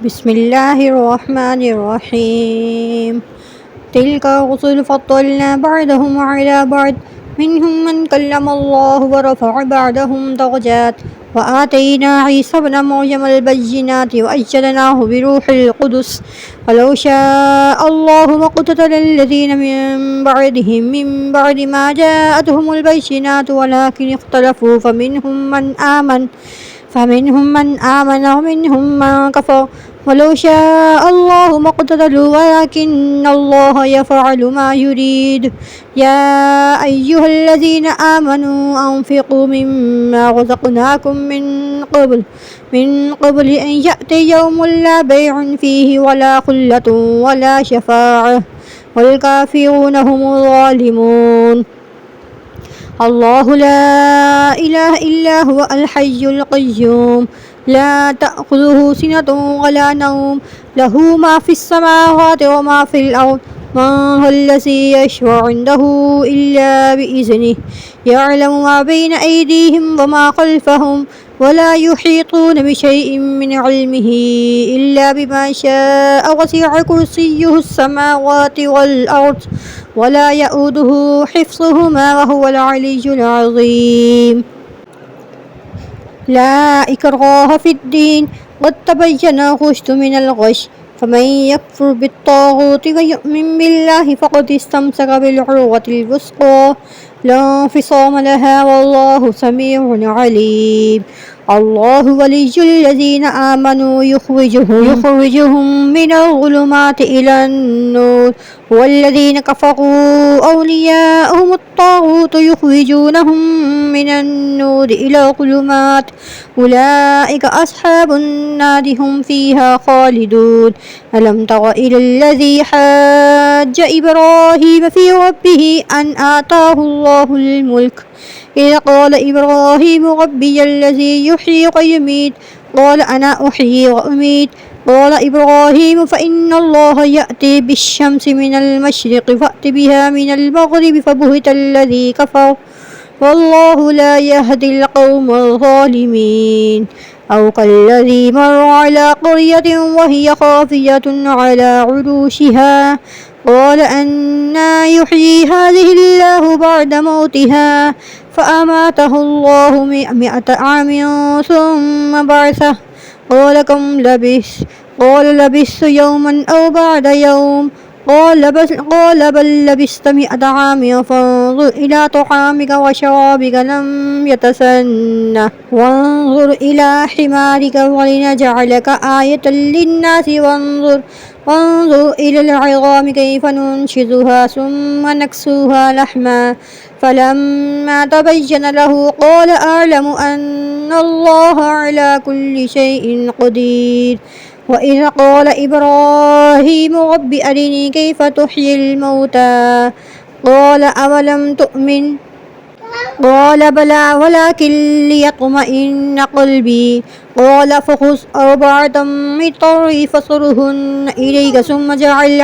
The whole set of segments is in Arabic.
بسم الله الرحمن الرحيم. تلك الرسل فضلنا بعضهم على بعض منهم من كلم الله ورفع بعضهم درجات وآتينا عيسى ابن مريم البينات وأيدناه بروح القدس ولو شاء الله ما اقتتل الذين من بعدهم من بعد ما جاءتهم البينات ولكن اختلفوا فمنهم من آمن ومنهم من كفر ولو شاء الله ما اقتتلوا ولكن الله يفعل ما يريد. يا أيها الذين آمنوا أنفقوا مما رزقناكم من قبل أن يأتي يوم لا بيع فيه ولا خلة ولا شفاعة والكافرون هم الظالمون. الله لا إله إلا هو الحي القيوم لا تأخذه سنة ولا نوم له ما في السماوات وما في الأرض من هو الذي يشفع عنده إلا بإذنه يعلم ما بين أيديهم وما خلفهم ولا يحيطون بشيء من علمه إلا بما شاء وسع كرسيه السماوات والأرض ولا يؤوده حفظهما وهو العلي العظيم. لا إكراه في الدين قد تبين الرشد من الغي فمن يكفر بالطاغوت ويؤمن بالله فقد استمسك بالعروة الوثقى لا انفصام لها والله سميع عليم. الله ولي الذين آمنوا يخرجهم من الظلمات إلى النور والذين كفروا أولياءهم الطاغوت يخرجونهم من النور إلى الظلمات أولئك أصحاب النار هم فيها خالدون. ألم تر إلى الذي حاج إبراهيم في ربه أن آتاه الله الملك إذ قال إبراهيم ربي الذي يحيي ويميت قال أنا أحيي وأميت قال إبراهيم فإن الله يأتي بالشمس من المشرق فأت بها من المغرب فبهت الذي كفر والله لا يهدي القوم الظالمين. أو كالذي مر على قرية وهي خافية على عروشها قال أنى يحيي هذه الله بعد موتها فأماته الله 100 عام ثم بعثه قال كم لبثت قال لبثت يوما أو بعد يوم قال بل لبثت 100 عام فانظر إلى طعامك وشرابك لم يتسنه وانظر إلى حمارك ولنجعلك آية للناس وانظر إلى العظام كيف ننشزها ثم نكسوها لحما فلما تبين له قال أعلم أن الله على كل شيء قدير. وإذ قال إبراهيم رب أرني كيف تحيي الموتى قال أولم تؤمن قال بلى ولكن ليطمئن قلبي قال فخذ 4 من الطير فصرهن إليك ثم اجعل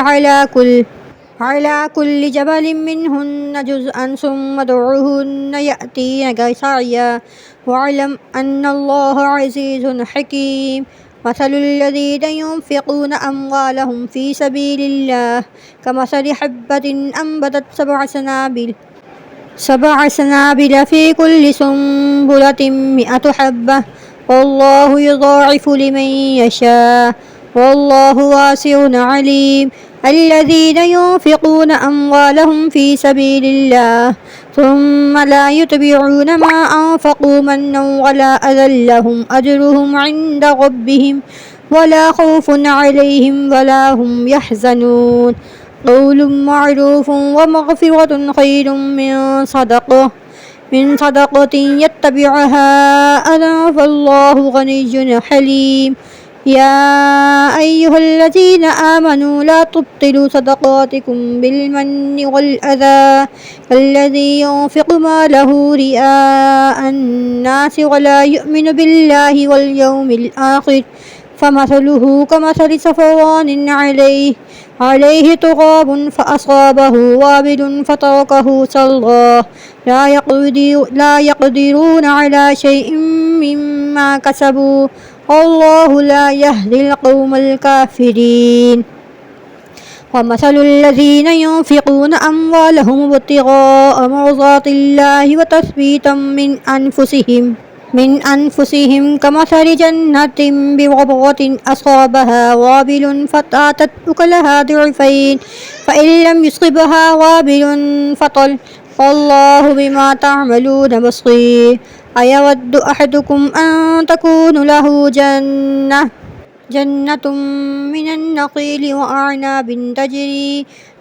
على كل جبل منهن جزءا ثم ادعهن يأتينك سعيا واعلم أن الله عزيز حكيم. مثل الذين ينفقون أموالهم في سبيل الله كمثل حبة أنبتت 7 سنابل في كل سنبلة 100 حبة والله يضاعف لمن يشاء والله واسع عليم. الذين ينفقون أموالهم في سبيل الله ثم لا يتبعون ما أنفقوا منا ولا أذى لهم أجرهم عند ربهم ولا خوف عليهم ولا هم يحزنون. قول معروف ومغفرة خير من صدقة يتبعها أذى فالله غني حليم. يا أيها الذين آمنوا لا تبطلوا صدقاتكم بالمن والأذى الذي ينفق ماله رئاء الناس ولا يؤمن بالله واليوم الآخر فمثله كمثل صفوان عليه تراب فأصابه وابل فتركه صلدا لا يقدرون على شيء مما كسبوا والله لا يهدي القوم الكافرين ومثل الذين ينفقون أموالهم ابتغاء مرضات الله وتثبيتا من أنفسهم كمثل جنة بربوة أصابها وابل فآتت أكلها ضعفين فإن لم يصبها وابل فطل والله بما تعملون بصير أيود أحدكم أن تكون له جنة من النخيل وأعناب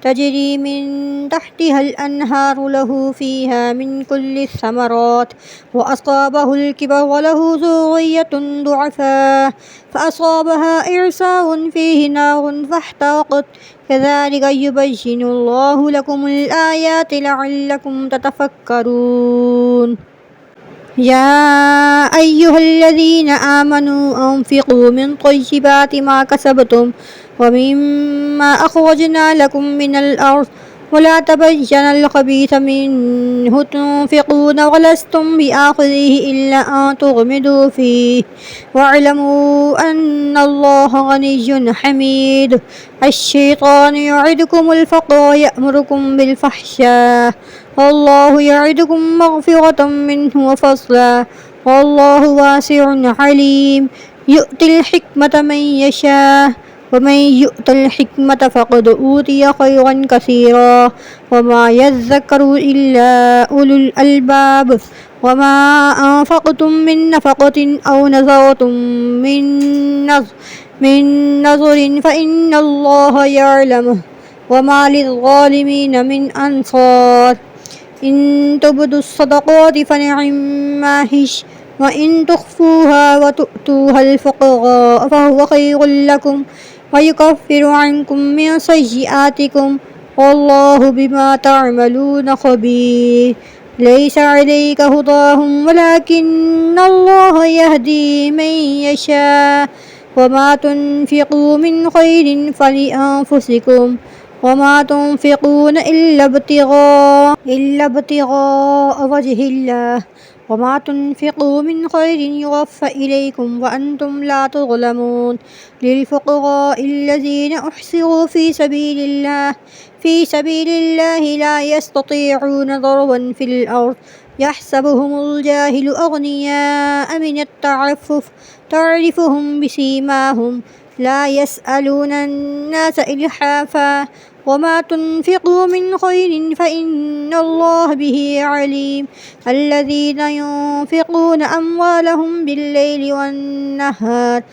تجري من تحتها الأنهار له فيها من كل الثمرات وأصابه الكبر وله ذرية ضعفاء فأصابها إعصار فيه نار فاحترقت كذلك يبين الله لكم الآيات لعلكم تتفكرون يا أيها الذين آمنوا أنفقوا من طيبات ما كسبتم ومما أخرجنا لكم من الأرض ولا تبينوا الخبيث منه تنفقون ولستم بآخذه إلا أن تغمضوا فيه واعلموا أن الله غني حميد الشيطان يعدكم الفقر ويأمركم بالفحشاء والله يعدكم مغفرة منه وفضلا والله واسع عليم يؤتي الحكمة من يشاء ومن يؤت الحكمة فقد أوتي خيرا كثيرا وما يذكر إلا أولو الألباب وما أنفقتم من نفقة أو نذرتم من نذر فإن الله يعلمه وما للظالمين من أنصار إن تبدوا الصدقات فنعما هي وإن تخفوها وتؤتوها الفقراء فهو خير لكم ويكفر عنكم من سيئاتكم والله بما تعملون خبير ليس عليك هداهم ولكن الله يهدي من يشاء وما تنفقوا من خير فلأنفسكم وما تنفقون إلا ابتغاء وجه الله وما تنفقوا من خير يوفى إليكم وأنتم لا تظلمون للفقراء الذين أحصروا في سبيل الله لا يستطيعون ضربا في الأرض يحسبهم الجاهل أغنياء من التعفف تعرفهم بسيماهم لا يسألون الناس إلحافا وما تنفقوا من خير فإن الله به عليم الذين ينفقون أموالهم بالليل والنهار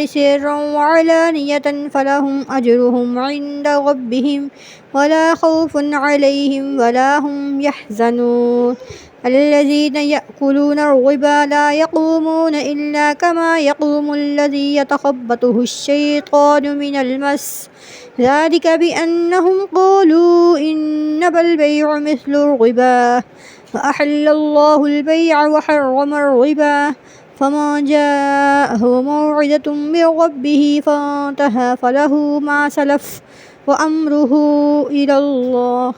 سرا وعلانية فلهم أجرهم عند ربهم ولا خوف عليهم ولا هم يحزنون الذين يأكلون الربا لا يقومون إلا كما يقوم الذي يتخبطه الشيطان من المس ذلك بأنهم قالوا إنما البيع مثل الربا وأحل الله البيع وحرم الربا فمن جاءه موعظة من ربه فانتهى فله ما سلف وأمره إلى الله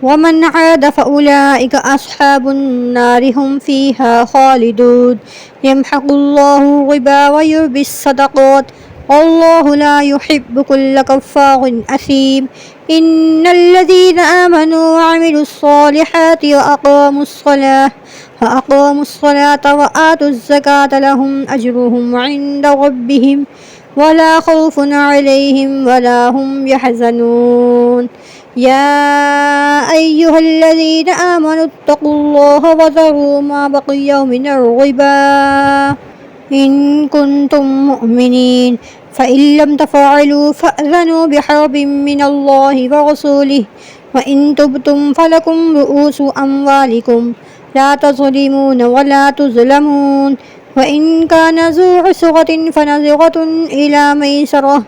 ومن عاد فأولئك أصحاب النار هم فيها خالدون يمحق الله الربا ويربي الصدقات والله لا يحب كل كفار أثيم إن الذين آمنوا وعملوا الصالحات وأقاموا الصلاة وآتوا الزكاة لهم أجرهم عند ربهم ولا خوف عليهم ولا هم يحزنون يا أيها الذين آمنوا اتقوا الله وذروا ما بقي من الربا إن كنتم مؤمنين فإن لم تفعلوا فأذنوا بحرب من الله ورسوله وإن تبتم فلكم رؤوس أموالكم لا تظلمون ولا تظلمون وإن كان ذو عسرة فنظرة إلى ميسرة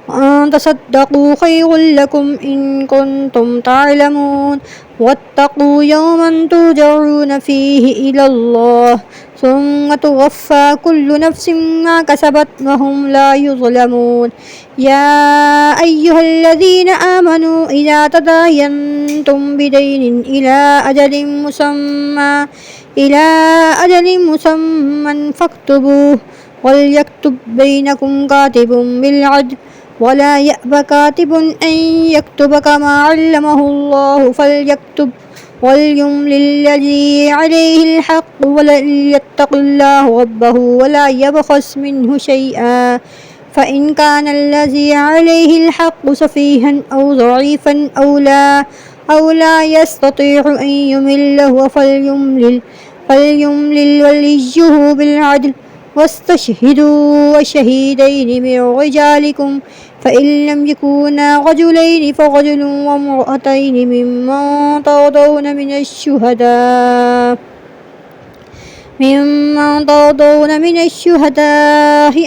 وأن تصدقوا خير لكم إن كنتم تعلمون واتقوا يوما ترجعون فيه إلى الله ثم توفى كل نفس ما كسبت وهم لا يظلمون يا أيها الذين آمنوا إذا تداينتم بدين إلى أجل مسمى إلى أجل مسمى فاكتبوه وليكتب بينكم كاتب بالعدل ولا يأب كاتب أن يكتب كما علمه الله فليكتب وليملل الذي عليه الحق وليتق الله ربه ولا يبخس منه شيئا فإن كان الذي عليه الحق سفيها أو ضعيفا أو لا يستطيع أن يمله فليملل وليه بالعدل واستشهدوا شهيدين من رجالكم فإن لم يكونا رجلين فرجل وامرأتين ممن ترضون من الشهداء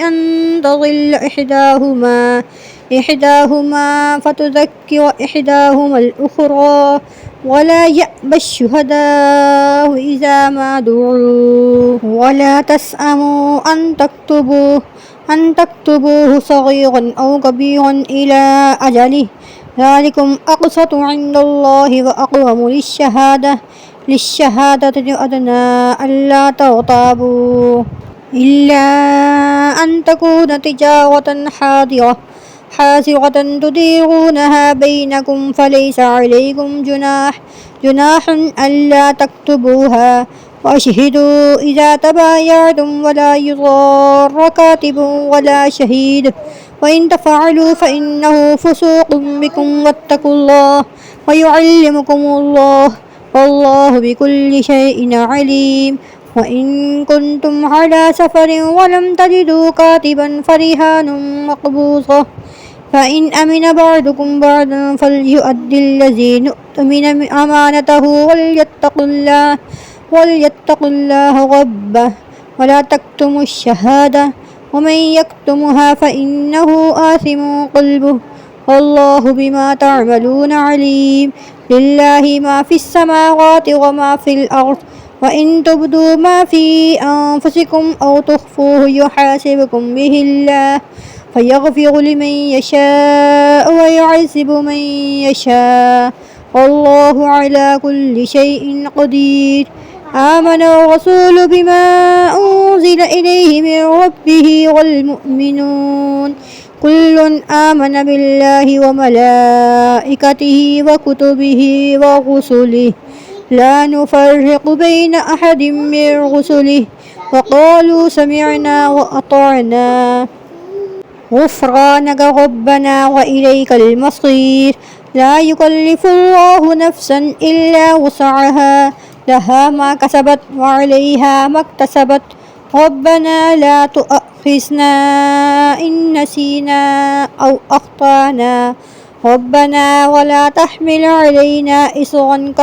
أن تضل إحداهما فتذكر إحداهما الأخرى ولا يأبى الشهداء إذا ما دعوا ولا تسأموا أن تكتبوه صغيرا أو كبيرا إلى أجله ذلكم أقسط عند الله وأقوم للشهادة أدنى ألا ترتابوا إلا أن تكون تجارة حاضرة تديرونها بينكم فليس عليكم جناح ألا تكتبوها وأشهدوا إذا تبايعتم ولا يضار كاتب ولا شهيد وإن تفعلوا فإنه فسوق بكم واتقوا الله ويعلمكم الله والله بكل شيء عليم وإن كنتم على سفر ولم تجدوا كاتبا فرهان مقبوضة فإن أمن بعضكم بعضا فليؤدي الذي نؤتمن أمانته وليتق الله ربه ولا تكتموا الشهادة ومن يكتمها فإنه آثم قلبه والله بما تعملون عليم لله ما في السماوات وما في الأرض وإن تبدوا ما في أنفسكم أو تخفوه يحاسبكم به الله فيغفر لمن يشاء ويعذب من يشاء والله على كل شيء قدير آمن الرسول بما أنزل إليه من ربه والمؤمنون كل آمن بالله وملائكته وكتبه ورسله لا نفرق بين أحد من رسله وقالوا سمعنا وأطعنا غفرانك ربنا وإليك المصير لا يكلف الله نفسا إلا وسعها لها ما كسبت وعليها ما اكتسبت ربنا لا تؤاخذنا إن نسينا أو أخطأنا ربنا ولا تحمل علينا إصرا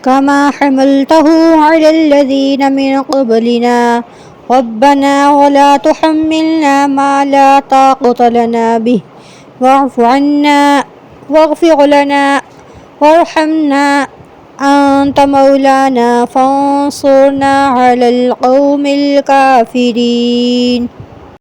كما حملته على الذين من قبلنا ربنا ولا تحملنا ما لا طاقة لنا به واعف عنا واغفر لنا وارحمنا أنت مولانا فانصرنا على القوم الكافرين